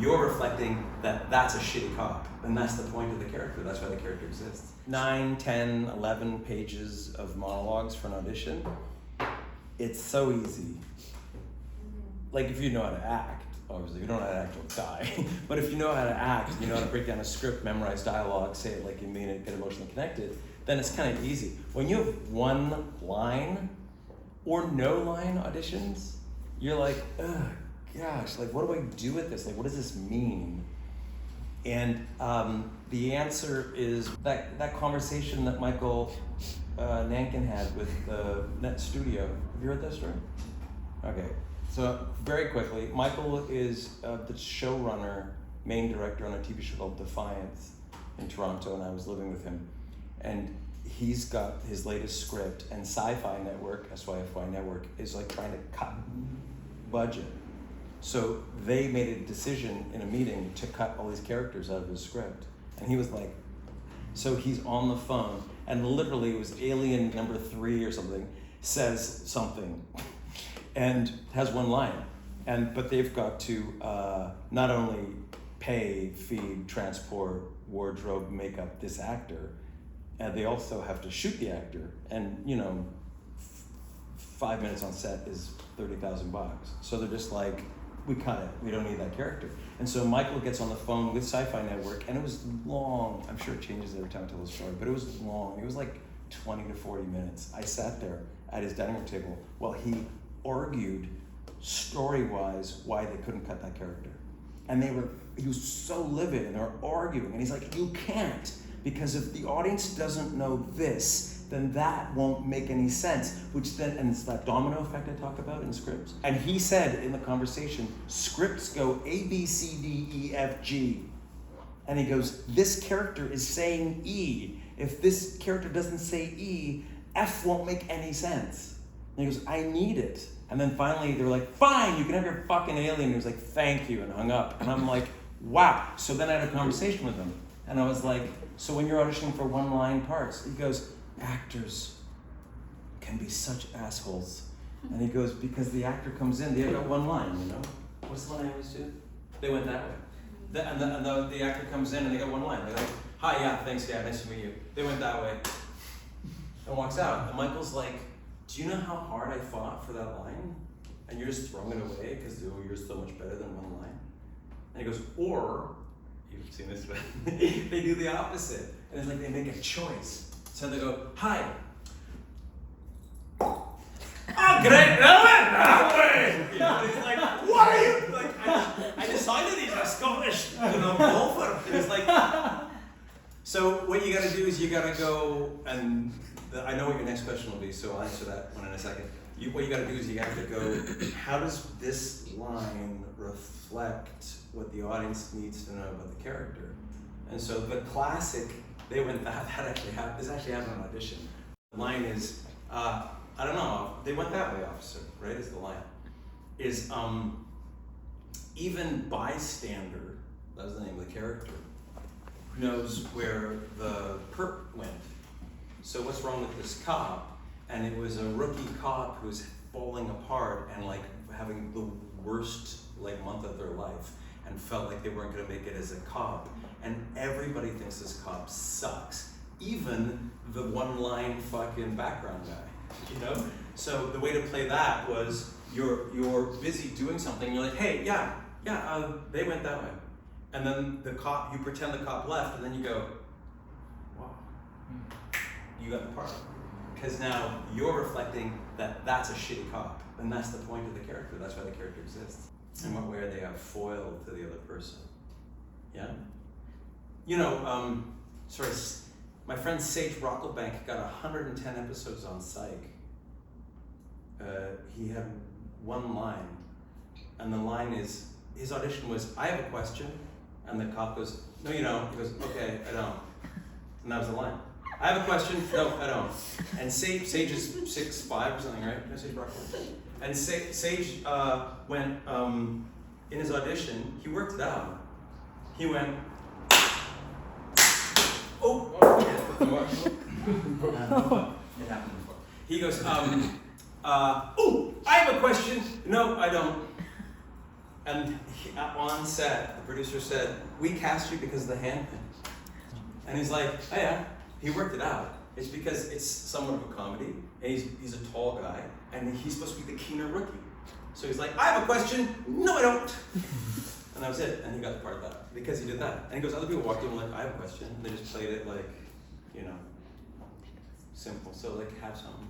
You're reflecting that that's a shitty cop, and that's the point of the character. That's why the character exists. 9, 10, 11 pages of monologues for an audition. It's so easy. Like if you know how to act, obviously you don't know how to act, you'll die. But if you know how to act, you know how to break down a script, memorize dialogue, say it like you mean it, get emotionally connected, then it's kind of easy. When you have one line or no line auditions, you're like, ugh, gosh, like what do I do with this? Like what does this mean? And the answer is that conversation that Michael Nankin had with Net Studio. Have you heard that story? Okay, so very quickly, Michael is the showrunner, main director on a TV show called Defiance in Toronto, and I was living with him. And he's got his latest script, and Sci-Fi Network, SYFY Network, is like trying to cut budget. So they made a decision in a meeting to cut all these characters out of his script. And he was like, so he's on the phone, and literally it was alien number 3 or something, says something, and has one line. But they've got to not only pay, feed, transport, wardrobe, makeup this actor, and they also have to shoot the actor. And 5 minutes on set is $30,000. So they're just like, we cut it, we don't need that character. And so Michael gets on the phone with Sci-Fi Network, and it was long. I'm sure it changes every time I tell the story, but it was long. It was like 20 to 40 minutes. I sat there at his dining room table while he argued story-wise why they couldn't cut that character. And he was so livid, and they were arguing, and he's like, you can't, because if the audience doesn't know this, then that won't make any sense, and it's that domino effect I talk about in scripts. And he said in the conversation, scripts go A, B, C, D, E, F, G. And he goes, this character is saying E. If this character doesn't say E, F won't make any sense. And he goes, I need it. And then finally they were like, fine, you can have your fucking alien. And he was like, thank you, and hung up. And I'm like, wow. So then I had a conversation with him. And I was like, so when you're auditioning for one-line parts, he goes, actors can be such assholes. And he goes, because the actor comes in, they got one line, What's the line I always do? They went that way. The actor comes in and they got one line. They're like, hi, yeah, thanks, yeah, nice to meet you. They went that way. And walks out. And Michael's like, do you know how hard I fought for that line? And you're just throwing it away because you're so much better than one line? And he goes, or, you've seen this, but they do the opposite. And it's like they make a choice. So they go, hi. Oh, great, no, that way. It's like, what are you? Like, I decided he's a Scottish, golfer. And it's like, so what you got to do is you got to go, and I know what your next question will be, so I'll answer that one in a second. What you got to do is you got to go, how does this line reflect what the audience needs to know about the character? And so the classic, they went that actually happened. This actually happened on audition. The line is, I don't know. They went that way, officer. Right? Is the line? Is even bystander. That was the name of the character. Knows where the perp went. So what's wrong with this cop? And it was a rookie cop who's falling apart and like having the worst month of their life, and felt like they weren't going to make it as a cop. And everybody thinks this cop sucks, even the one-line fucking background guy, So the way to play that was you're busy doing something. You're like, hey, yeah, they went that way, and then you pretend the cop left, and then you go, wow, you got the part, because now you're reflecting that that's a shitty cop, and that's the point of the character. That's why the character exists. In what way are they a foil to the other person? Yeah. My friend Sage Rocklebank got 110 episodes on Psych. He had one line, and the line is, his audition was, I have a question, and the cop goes, no you don't. He goes, okay, I don't. And that was the line. I have a question, no, I don't. And Sage is 6'5" or something, right? No, Sage Rocklebank. And Sage went, in his audition, he worked it out. He went, oh, it happened before. He goes, oh, I have a question. No, I don't. And on set, the producer said, "We cast you because of the hand thing." And he's like, "Oh yeah." He worked it out. It's because it's somewhat of a comedy, and he's a tall guy, and he's supposed to be the keener rookie. So he's like, "I have a question." "No, I don't." And that was it. And he got the part of that because he did that. And he goes, other people walked in and were like, "I have a question." And they just played it like, you know, simple. So like, have something.